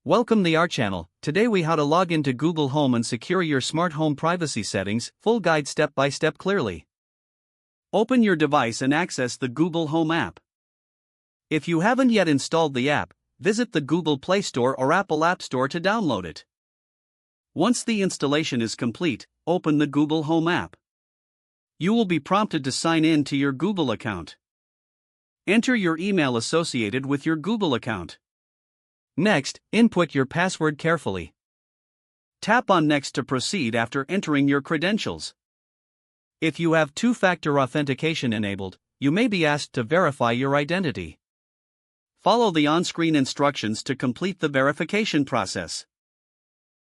Welcome to our channel. Today we how to log into Google Home and secure your smart home privacy settings, full guide step by step clearly. Open your device and access the Google Home app. If you haven't yet installed the app, visit the Google Play Store or Apple App Store to download it. Once the installation is complete, open the Google Home app. You will be prompted to sign in to your Google account. Enter your email associated with your Google account. Next, input your password carefully. Tap on Next to proceed after entering your credentials. If you have two-factor authentication enabled, you may be asked to verify your identity. Follow the on-screen instructions to complete the verification process.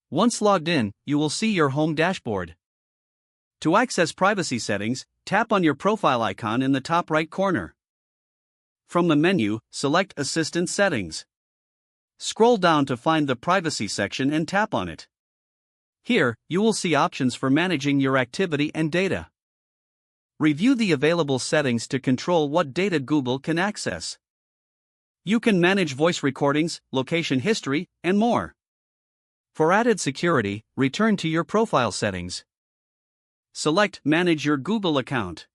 Once logged in, you will see your home dashboard. To access privacy settings, tap on your profile icon in the top right corner. From the menu, select Assistant Settings. Scroll down to find the Privacy section and tap on it. Here, you will see options for managing your activity and data. Review the available settings to control what data Google can access. You can manage voice recordings, location history, and more. For added security, return to your profile settings. Select Manage your Google account.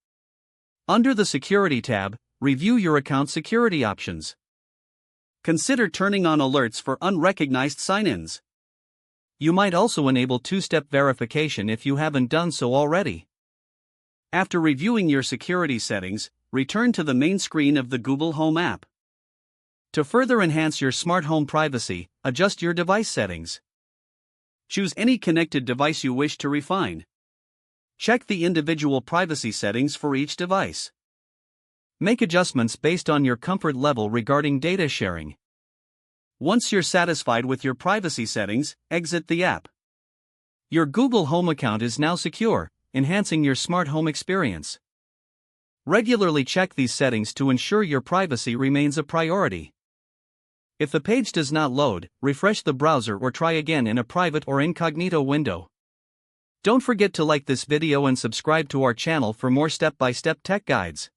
Under the Security tab, review your account security options. Consider turning on alerts for unrecognized sign-ins. You might also enable two-step verification if you haven't done so already. After reviewing your security settings, return to the main screen of the Google Home app. To further enhance your smart home privacy, adjust your device settings. Choose any connected device you wish to refine. Check the individual privacy settings for each device. Make adjustments based on your comfort level regarding data sharing. Once you're satisfied with your privacy settings, exit the app. Your Google Home account is now secure, enhancing your smart home experience. Regularly check these settings to ensure your privacy remains a priority. If the page does not load, refresh the browser or try again in a private or incognito window. Don't forget to like this video and subscribe to our channel for more step-by-step tech guides.